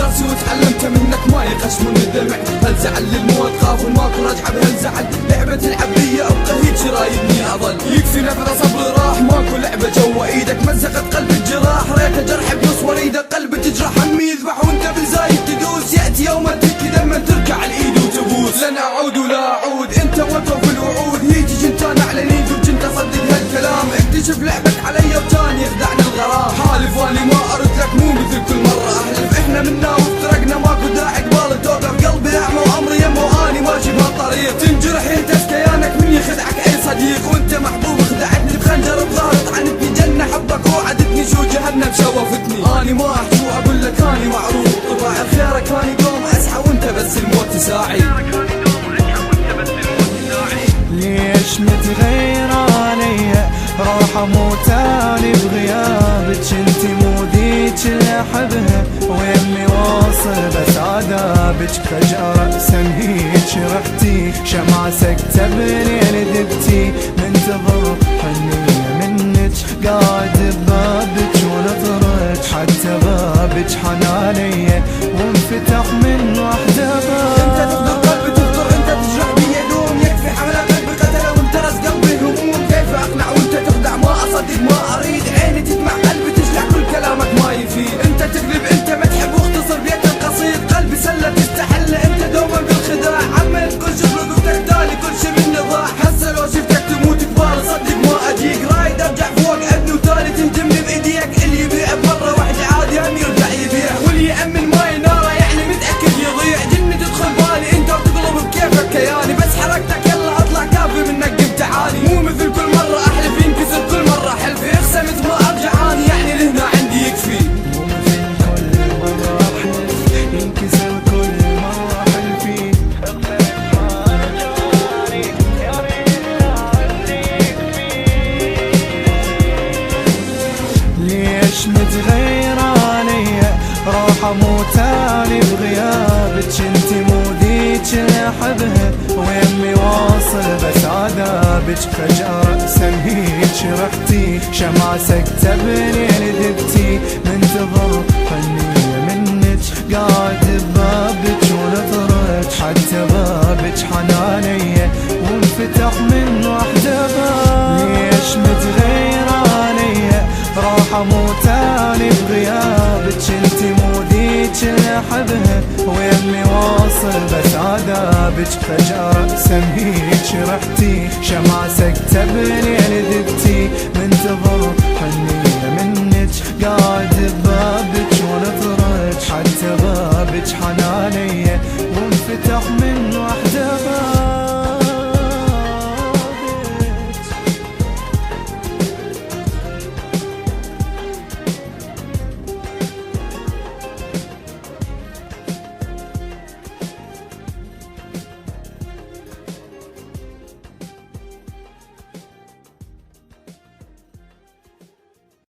درسي وتعلمت منك ما يقسم من الدمع. هل زعل للموت خاف الماكو رجعه بهل زعل لعبة تلعب بي ابقى هيك رايدني اظل. يكفي نفذ صبر راح ماكو لعبة جوا ايدك مزقت قلب الجراح ريته جرح بنص وريده قلب تجرح همي يذبح وانت بالزايد تدوس. ياتي يوم تبكي دما تركع الايد وتبوس. لن اعود ولا اعود انت وفى الوعود هي تجي انت نعلني كنت اصدق هالكلام. اكتشف لعبك علي وتاني يخدعني الغرام. حالف واني ما ارد لك مو مثل كل مرة احلف. احنا منا وافترقنا ماكو داعي قبال توقف قلبي اعمى وعمري يمه واني ماشي بهالطريق. تنجرح ينتس كيانك من يخدعك اي صديق وانت محبوب خدعتني بخنجر بظهر طعنتني جنة حبك وعدتني شو جهنم شوفتني. اني ما احكي واقول لك اني معروف طباع الخير كاني دوم اسعى وانت بس الموت ساعي. ليش متغير علي راح اموت اني بغيابك انتي مو ذيك اللي احبها ويمي واصل بس عذابك. فجأة رأسا هيك رحتي شمعة سكتة بليل دبتي منتظر حنية منك قاعد ببابك ونطرك حتى بابك حنانية وانفتح من وحدة باب. انت تقدر قلبي تفطر انت تجرح بي يدوم يكفي حملة قلبي قتله وانترس قلبي هموم. كيف اقنع وانت تخدع ما اصدق ما اريد عيني تدمع قلبي تجلع كل كلامك ما يفيد. انت تكذب انت ما تحب واختصر بيت القصيد قلبي سلة تستحل انت دوما بالخداع. عملت كل شغل وتحتالي كل شي مني ضاع. هسه لو شفتك تموت كبار صدق ما اجيك رايد ارجع فوق ابني وتالي تهجمني بايديك. اللي يبيع بمرة واحدة عادي هم يرجع يبيع واللي يأمن ماي ناره يعني متأكد يضيع. جني تدخل بالي انت وتقلب بكيفك كياني بس حركتك يلا اطلع كافي منك قمت عالي. مو مثل كل مرة احلف ينكسر كل مرة حلفي اقسمت ما ارجع اني يعني لهنا عندي يكفي. مو مثل كل مرة احلف ينكسر كل مرة حلفي اقسمت ما ارجع اني يعني لهنا عندي يكفي. ليش متغير علي راح اموت اني بغيابك انتي مو ذيك اللي احبها ويمي واصل بس عذابك. فجأة رأسا هيك رحتي شمعة سكتة بليل دبتي منتظر حنية منك قاعد ببابك ونطرك حتى بابك حنانية وانفتح من وحدة باب. ليش متغير علي راح اموت اني بغيابك انتي مو ذيك اللي احبها ويمي واصل بس عذابك. فجأة رأسا هيك رحتي شمعة سكتة بليل دبتي منتظر حنية منك